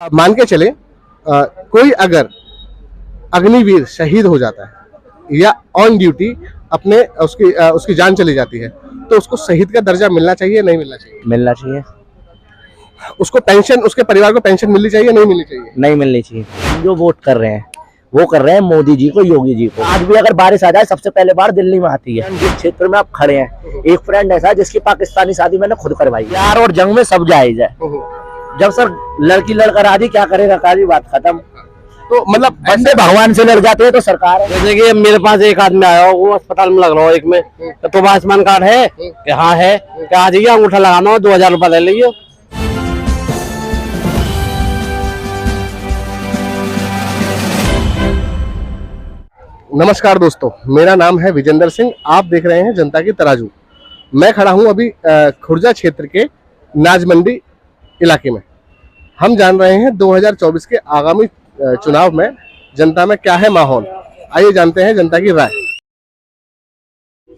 मान के चले कोई अगर अग्निवीर शहीद हो जाता है या ऑन ड्यूटी अपने उसकी जान चली जाती है तो उसको शहीद का दर्जा मिलना चाहिए नहीं मिलना चाहिए? मिलना चाहिए। उसको पेंशन, उसके परिवार को पेंशन मिलनी चाहिए नहीं मिलनी चाहिए? नहीं मिलनी चाहिए। हम जो वोट कर रहे हैं वो कर रहे हैं मोदी जी को, योगी जी को। आज भी अगर बारिश आ जाए सबसे पहले बार दिल्ली में आती है। जिस क्षेत्र में आप खड़े हैं, एक फ्रेंड ऐसा है जिसकी पाकिस्तानी शादी मैंने खुद करवाई। प्यार और जंग में सब जायज है। जब सर लड़की लड़कर आदि क्या करेगा, काली बात खत्म। तो मतलब बंदे भगवान से लड़ जाते हैं तो सरकार है। जैसे कि मेरे पास एक आदमी आया हो, वो अस्पताल में लग रहा हो एक में, तो आयुष्मान कार्ड है कि हाँ है, क्या आ जाइए अंगूठा लगाना हो 2000 रुपया ले लीजिए। नमस्कार दोस्तों, मेरा नाम है विजेंद्र सिंह। आप देख रहे हैं जनता की तराजू। मैं खड़ा हूं अभी खुर्जा क्षेत्र के नाज मंडी इलाके में। हम जान रहे हैं 2024 के आगामी चुनाव में जनता में क्या है माहौल। आइए जानते हैं जनता की राय।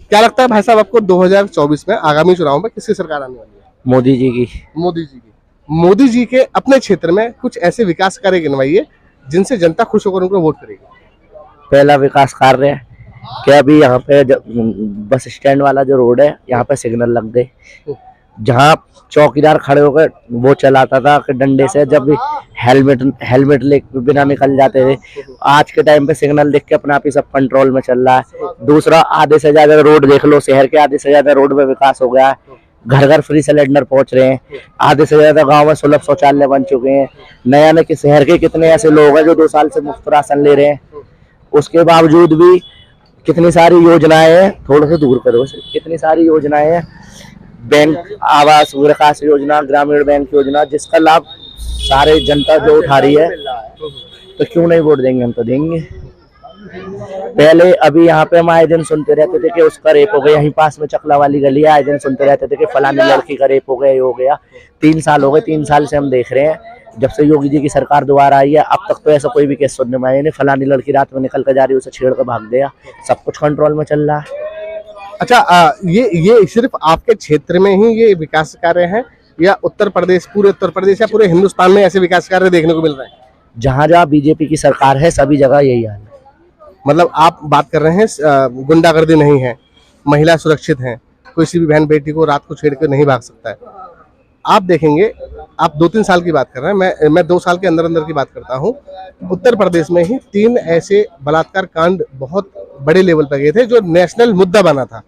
क्या लगता है भाई साहब आपको 2024 में आगामी चुनाव में किसकी सरकार आने वाली है? मोदी जी की। मोदी जी की। मोदी जी के अपने क्षेत्र में कुछ ऐसे विकास कार्य गिनवाइए जिनसे जनता खुश होकर उनको वोट करेगी। पहला विकास कार्य है कि अभी यहाँ पे बस स्टैंड वाला जो रोड है यहाँ पे सिग्नल लग गए। जहाँ चौकीदार खड़े होकर वो चलाता था कि डंडे से, जब भी हेलमेट ले बिना निकल जाते थे, आज के टाइम पे सिग्नल देख के अपने आप ही सब कंट्रोल में चल रहा है। दूसरा, आधे से ज्यादा रोड देख लो, शहर के आधे से ज्यादा रोड में विकास हो गया है। घर घर फ्री सिलेंडर पहुंच रहे हैं। आधे से ज्यादा गांव में सुलभ शौचालय बन चुके हैं। नया नया शहर के कितने ऐसे लोग हैं जो 2 साल से मुफ्त राशन ले रहे हैं। उसके बावजूद भी कितनी सारी योजनाएं हैं, थोड़ा सा दूर करो, कितनी सारी योजनाएं हैं। बैंक आवास विकास योजना, ग्रामीण बैंक योजना, जिसका लाभ सारे जनता जो उठा रही है, तो क्यों नहीं वोट देंगे? हम तो देंगे। पहले अभी यहाँ पे हम आए दिन सुनते रहते थे कि उसका रेप हो गया। यहीं पास में चकला वाली गली है, आए दिन सुनते रहते थे कि फलानी लड़की का रेप हो गया, ये हो गया। 3 साल हो गए, 3 साल से हम देख रहे हैं जब से योगी जी की सरकार दोबारा आई है, अब तक तो ऐसा कोई भी केस सुनने में आया नहीं। फलानी लड़की रात में निकल कर जा रही है, उसे छेड़ कर भाग गया। सब कुछ कंट्रोल में चल रहा है। अच्छा, ये सिर्फ आपके क्षेत्र में ही ये विकास कार्य है या उत्तर प्रदेश, पूरे उत्तर प्रदेश या पूरे हिंदुस्तान में ऐसे विकास कार्य देखने को मिल रहे हैं? जहाँ जहाँ बीजेपी की सरकार है सभी जगह यही हाल है। मतलब आप बात कर रहे हैं गुंडागर्दी नहीं है, महिला सुरक्षित हैं, किसी भी बहन बेटी को रात को छेड़ कर नहीं भाग सकता है। आप देखेंगे, आप 2-3 साल की बात कर रहे हैं, मैं 2 साल के अंदर अंदर की बात करता हूँ। उत्तर प्रदेश में ही 3 ऐसे बलात्कार कांड बहुत बड़े लेवल पर गए थे जो नेशनल मुद्दा बना था।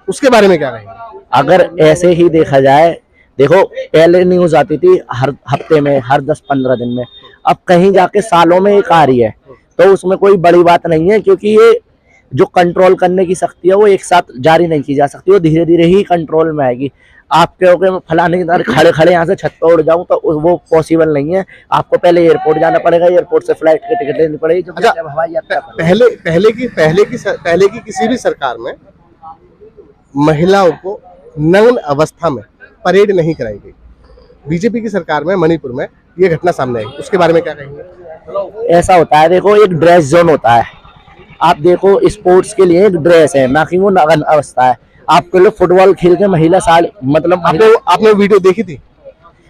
उसके बारे में क्या कहेंगे? अगर ऐसे ही देखा जाए, देखो पहले न्यूज आती थी हर हफ्ते में, हर 10-15 दिन में, अब कहीं जाके सालों में एक आ रही है। तो उसमें कोई बड़ी बात नहीं है, क्योंकि ये जो कंट्रोल करने की शक्ति है वो एक साथ जारी नहीं की जा सकती, वो धीरे धीरे ही कंट्रोल में आएगी। आप कहोगे मैं फलाने खड़े खड़े यहाँ से छत पर उड़ जाऊं, तो वो पॉसिबल नहीं है। आपको पहले एयरपोर्ट जाना पड़ेगा, एयरपोर्ट से फ्लाइट की टिकट लेनी पड़ेगी। अच्छा, हवाई यात्रा पहले की किसी भी सरकार में महिलाओं को नग्न अवस्था में परेड नहीं कराई गई। बीजेपी की सरकार में मणिपुर में ये घटना सामने आई, उसके बारे में क्या कहेंगे? ऐसा होता है, देखो एक ड्रेस जोन होता है। आप देखो स्पोर्ट्स के लिए एक ड्रेस है, ना कि वो नग्न अवस्था है। आपके लोग फुटबॉल खेल के महिला साल, मतलब आपने वीडियो देखी थी?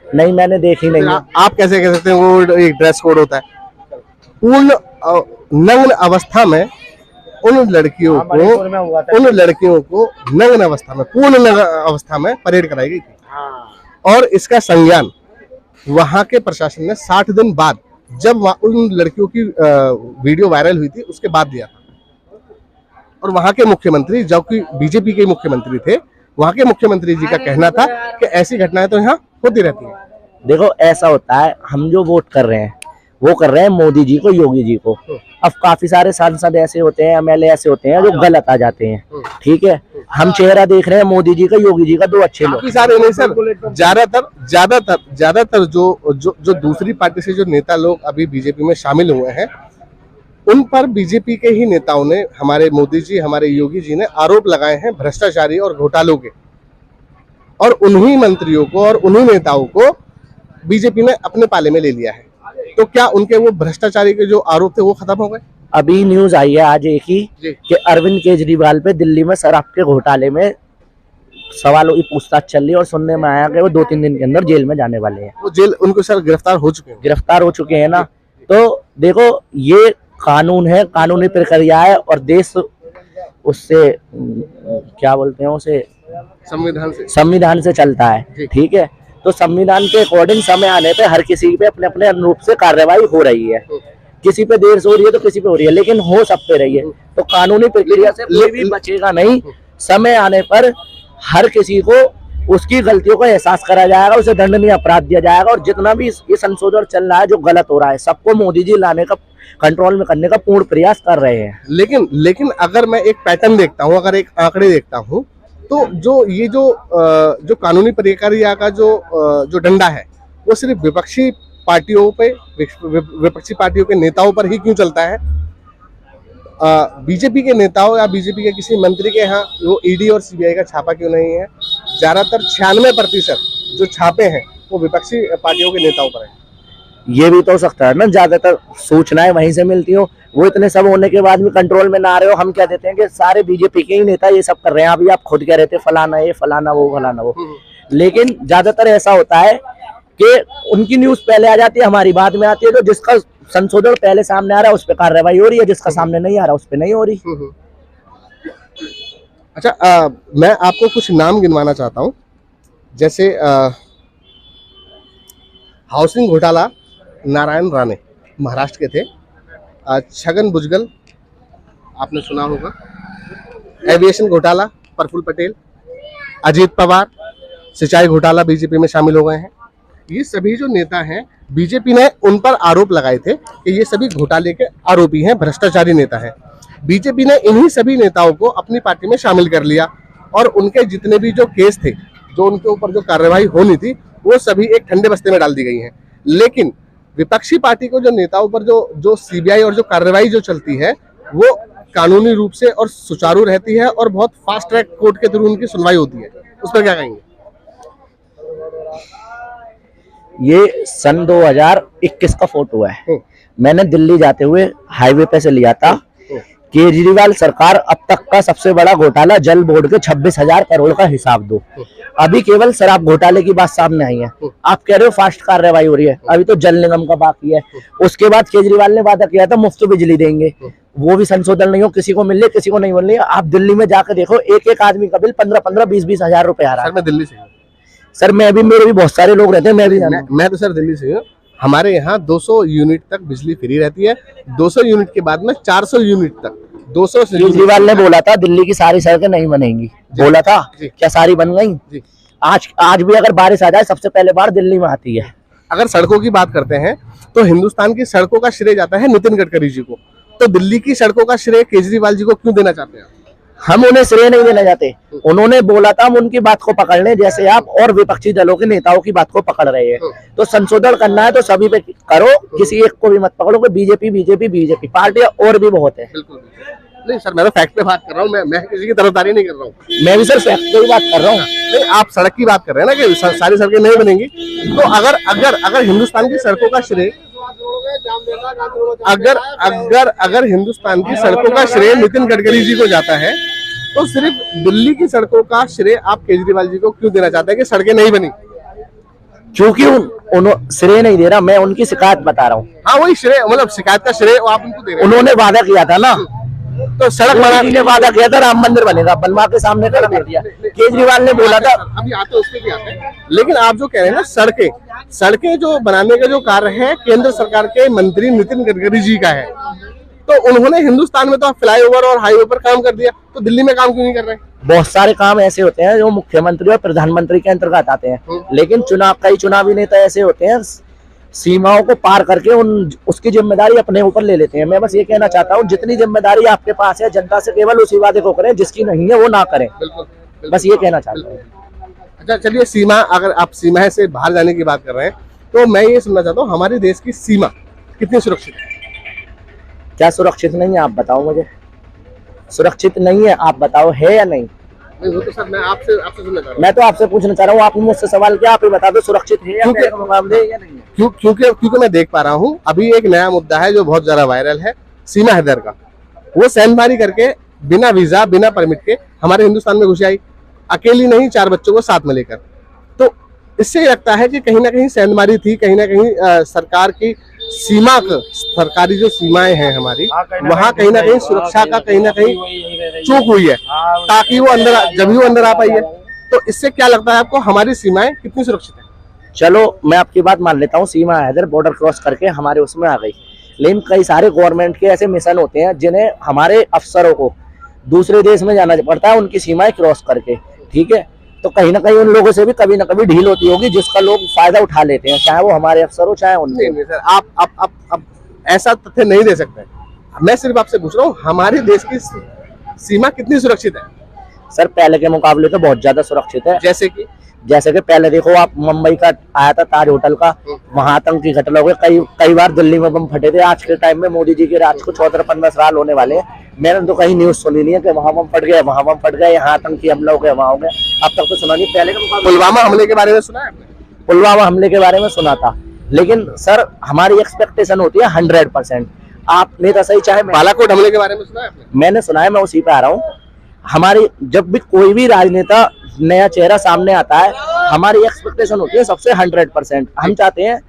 नहीं, मैंने देखी नहीं है। आप कैसे कह सकते हैं वो एक ड्रेस कोड होता है? पूर्ण नग्न अवस्था में उन लड़कियों को नग्न अवस्था में, पूर्ण नग्न अवस्था में परेड कराई गई थी। और इसका संज्ञान वहां के प्रशासन ने 60 दिन बाद, जब उन लड़कियों की वीडियो वायरल हुई थी, उसके बाद दिया था। और वहां के मुख्यमंत्री, जो कि बीजेपी के मुख्यमंत्री थे, वहां के मुख्यमंत्री जी का कहना था कि ऐसी घटनाएं तो यहाँ होती रहती हैं। देखो ऐसा होता है, हम जो वोट कर रहे हैं वो कर रहे हैं मोदी जी को, योगी जी को। अब काफी सारे सांसद ऐसे होते हैं, MLA ऐसे होते हैं जो गलत आ जाते हैं, ठीक है। हम चेहरा देख रहे हैं मोदी जी का, योगी जी का, 2 अच्छे लोग। काफी सारे नहीं सर, ज्यादातर जो दूसरी पार्टी से जो नेता लोग अभी बीजेपी में शामिल हुए हैं, उन पर बीजेपी के ही नेताओं ने, हमारे मोदी जी, हमारे योगी जी ने आरोप लगाए हैं भ्रष्टाचारी और घोटालों के। और उन्हीं मंत्रियों को और उन्हीं नेताओं को बीजेपी ने अपने पाले में ले लिया है। तो क्या उनके वो भ्रष्टाचारी के जो आरोप थे वो खत्म हो गए? अभी न्यूज आई है आज एक ही कि अरविंद केजरीवाल पे दिल्ली में शराब के घोटाले में सवालों की पूछताछ चल रही है और सुनने में आया कि वो 2-3 दिन के अंदर जेल में जाने वाले हैं। वो जेल उनको सर गिरफ्तार हो चुके हैं। गिरफ्तार हो चुके हैं ना। तो देखो ये कानून है, कानूनी प्रक्रिया है और देश उससे क्या बोलते हैं उसे, संविधान से चलता है। ठीक है, तो संविधान के अकॉर्डिंग समय आने पे हर किसी पे अपने अपने अनुरूप से कार्रवाई हो रही है। किसी पे देर से हो रही है तो किसी पे हो रही है, लेकिन हो सब पे रही है। तो कानूनी प्रक्रिया से कोई भी बचेगा नहीं। समय आने पर हर किसी को उसकी गलतियों का एहसास करा जाएगा, उसे दंडनीय अपराध दिया जाएगा। और जितना भी ये संशोधन चल रहा है जो गलत हो रहा है, सबको मोदी जी लाने का, कंट्रोल में करने का पूर्ण प्रयास कर रहे हैं। लेकिन अगर मैं एक पैटर्न देखता हूँ, अगर एक आंकड़े देखता हूँ, तो जो कानूनी प्रक्रिया का जो डंडा है वो सिर्फ विपक्षी पार्टियों पे, विपक्षी पार्टियों के नेताओं पर ही क्यों चलता है? बीजेपी के नेताओं या बीजेपी के किसी मंत्री के यहाँ वो ईडी और सीबीआई का छापा क्यों नहीं है? ज्यादातर 96% जो छापे हैं वो विपक्षी पार्टियों के नेताओं पर है। ये भी तो हो सकता है ना, ज्यादातर सूचनाएं वहीं से मिलती हो। वो इतने सब होने के बाद भी कंट्रोल में ना आ रहे हो। हम क्या देते हैं कि सारे बीजेपी के ही नेता ये सब कर रहे हैं। अभी आप खुद कह रहे थे फलाना ये, फलाना वो, फलाना वो। लेकिन ज्यादातर ऐसा होता है कि उनकी न्यूज पहले आ जाती है, हमारी बाद में आती है। तो जिसका संशोधन पहले सामने आ रहा है उस पर कार्रवाई हो रही है, जिसका सामने नहीं आ रहा उस पर नहीं हो रही। अच्छा, मैं आपको कुछ नाम गिनवाना चाहता हूँ। जैसे हाउसिंग घोटाला नारायण राणे महाराष्ट्र के थे। छगन भुजबल आपने सुना होगा। एविएशन घोटाला प्रफुल्ल पटेल। अजीत पवार सिंचाई घोटाला बीजेपी में शामिल हो गए हैं। ये सभी जो नेता हैं, बीजेपी ने उन पर आरोप लगाए थे कि ये सभी घोटाले के आरोपी हैं, भ्रष्टाचारी नेता हैं। बीजेपी ने इन्हीं सभी नेताओं को अपनी पार्टी में शामिल कर लिया और उनके जितने भी जो केस थे, जो उनके ऊपर जो कार्रवाई होनी थी, वो सभी एक ठंडे बस्ते में डाल दी गई हैं। लेकिन विपक्षी पार्टी को जो नेताओं पर जो सीबीआई और जो कार्रवाई जो चलती है वो कानूनी रूप से और सुचारू रहती है और बहुत फास्ट ट्रैक कोर्ट के थ्रू उनकी सुनवाई होती है। उस पर क्या कहेंगे? ये सन 2021 का फोटो है। मैंने दिल्ली जाते हुए हाईवे पे से लिया था। केजरीवाल सरकार अब तक का सबसे बड़ा घोटाला जल बोर्ड के 26,000 करोड़ का हिसाब दो। अभी केवल शराब घोटाले की बात सामने आई है। आप कह रहे हो फास्ट कार्रवाई हो रही है, अभी तो जल निगम का बाकी है। उसके बाद केजरीवाल ने वादा किया था मुफ्त बिजली देंगे, वो भी संशोधन नहीं हो, किसी को मिल रही किसी को नहीं मिल रही। आप दिल्ली में जाकर देखो, एक एक आदमी का बिल 15-15, 20-20 हजार रुपए आ रहा है। मैं दिल्ली से हूँ सर, मेरे भी बहुत सारे लोग रहते हैं, मैं तो सर दिल्ली से हूँ। हमारे यहाँ 200 यूनिट तक बिजली फ्री रहती है। 200 यूनिट के बाद में 400 यूनिट तक 200। केजरीवाल ने बोला था दिल्ली की सारी सड़कें नहीं बनेंगी, बोला था, क्या सारी बन गई? आज भी अगर बारिश आ जाए सबसे पहले बार दिल्ली में आती है। अगर सड़कों की बात करते हैं तो हिंदुस्तान की सड़कों का श्रेय जाता है नितिन गडकरी जी को। तो दिल्ली की सड़कों का श्रेय केजरीवाल जी को क्यों देना चाहते हैं? हम उन्हें श्रेय नहीं देना चाहते। उन्होंने बोला था हम उनकी बात को पकड़ लें, जैसे आप और विपक्षी दलों के नेताओं की बात को पकड़ रहे हैं। तो संशोधन करना है तो सभी पे करो, किसी एक को भी मत पकड़ो। बीजेपी पार्टियां और भी बहुत है। नहीं सर, मैं तो फैक्ट पे बात कर रहा हूँ। मैं किसी की तरफदारी नहीं कर रहा हूँ। मैं भी सर फैक्ट पे ही बात कर रहा हूँ। नहीं, आप सड़क की बात कर रहे हैं ना कि सारी सड़कें नहीं बनेंगी। तो अगर हिंदुस्तान की सड़कों का श्रेय अगर हिंदुस्तान की सड़कों का श्रेय नितिन गडकरी जी को जाता है, तो सिर्फ दिल्ली की सड़कों का श्रेय आप केजरीवाल जी को क्यों देना चाहते हैं कि सड़कें नहीं बनी? क्योंकि श्रेय नहीं दे रहा, मैं उनकी शिकायत बता रहा हूँ। हाँ, वही श्रेय, मतलब शिकायत का श्रेय आप उनको दे रहे हैं। उन्होंने वादा किया था ना, तो सड़क बनाने ने वादा किया था राम मंदिर बनेगा, बनवा के सामने कर दिया। केजरीवाल ने बोला था, अभी आते उस पे भी आते हैं। लेकिन आप जो कह रहे हैं ना, सड़कें जो बनाने का जो कार्य है केंद्र सरकार के मंत्री नितिन गडकरी जी का है, तो उन्होंने हिंदुस्तान में तो फ्लाईओवर और हाईवे पर काम कर दिया, तो दिल्ली में काम क्यों नहीं कर रहे? बहुत सारे काम ऐसे होते हैं जो मुख्यमंत्री और प्रधानमंत्री के अंतर्गत आते हैं, लेकिन कई चुनावी नेता ऐसे होते हैं सीमाओं को पार करके उसकी जिम्मेदारी अपने ऊपर ले लेते हैं। मैं बस ये कहना चाहता हूँ, जितनी जिम्मेदारी आपके पास है जनता से केवल उसी वादे को करें, जिसकी नहीं है वो ना करें। बिल्कुल। बस ये कहना चाहता हूँ। अच्छा, चलिए, सीमा, अगर आप सीमा से बाहर जाने की बात कर रहे हैं तो मैं ये सुनना चाहता हूँ, हमारे देश की सीमा कितनी सुरक्षित है? क्या सुरक्षित नहीं है? आप बताओ मुझे। सुरक्षित नहीं है, आप बताओ, है या नहीं? वो तो सर मैं आपसे सुनना चाह रहा हूँ। मैं तो आपसे पूछना चाह रहा हूँ, आपने मुझसे सवाल किया, आप ही बता दो सुरक्षित है या नहीं? क्योंकि मैं देख पा रहा हूँ अभी एक नया मुद्दा है जो बहुत ज्यादा वायरल है, सीमा हैदर का। वो सैनबारी करके बिना वीजा बिना परमिट के हमारे हिंदुस्तान में घुस आई। अकेली नहीं, 4 बच्चों को साथ में लेकर। तो इससे ये लगता है कि कहीं ना कहीं सेंधमारी थी, कहीं ना कहीं सरकार की सीमा का, सरकारी जो सीमाएं हैं हमारी, वहाँ कहीं ना कहीं सुरक्षा का कहीं ना कहीं चूक हुई है, ताकि वो अंदर, जब भी वो अंदर आ पाई है। तो इससे क्या लगता है आपको, हमारी सीमाएं कितनी सुरक्षित है? चलो मैं आपकी बात मान लेता हूँ, सीमा है इधर, बॉर्डर क्रॉस करके हमारे उसमें आ गई, लेकिन कई सारे गवर्नमेंट के ऐसे मिशन होते हैं जिन्हें हमारे अफसरों को दूसरे देश में जाना पड़ता है उनकी सीमाएं क्रॉस करके, ठीक है। तो कहीं ना कहीं उन लोगों से भी कभी ना कभी ढील होती होगी, जिसका लोग फायदा उठा लेते हैं, चाहे वो हमारे अफसर हो चाहे उनके। नहीं सर, आप ऐसा तथ्य नहीं दे सकते। मैं सिर्फ आपसे पूछ रहा हूँ, हमारे देश की सीमा कितनी सुरक्षित है? सर पहले के मुकाबले तो बहुत ज्यादा सुरक्षित है। जैसे कि पहले देखो आप, मुंबई का आया था ताज होटल का, वहां आतंकी घटना हो गई, कई बार दिल्ली में बम फटे थे। आज के टाइम में मोदी जी के राज को 14-15 साल होने वाले हैं, मैंने तो कहीं न्यूज सुनी नहीं है कि वहां बम फट गया, वहां बम फट गया, यहाँ आतंकी हमला हो गया, वहां हो गया, अब तक तो सुना नहीं। पहले के मुकाबले पुलवामा हमले के बारे में सुना है आपने? पुलवामा हमले के बारे में सुना था, लेकिन सर हमारी एक्सपेक्टेशन होती है 100%। आप नेता सही चाहे, बालाकोट हमले के बारे में सुना है आपने? मैंने सुना है, मैं उसी पे आ रहा हूँ। हमारी जब भी कोई भी राजनेता नया चेहरा सामने आता है, हमारी एक्सपेक्टेशन होती है सबसे 100%। हम चाहते हैं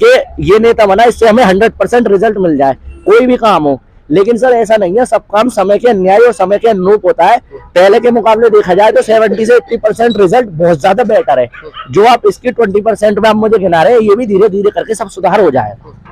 कि ये नेता बना, इससे हमें 100% रिजल्ट मिल जाए, कोई भी काम हो। लेकिन सर ऐसा नहीं है, सब काम समय के न्याय और समय के अनुरूप होता है। पहले के मुकाबले देखा जाए तो 70 से 80% रिजल्ट बहुत ज्यादा बेटर है। जो आप इसकी 20% में आप मुझे गिना रहे हैं, ये भी धीरे धीरे करके सब सुधार हो जाएगा।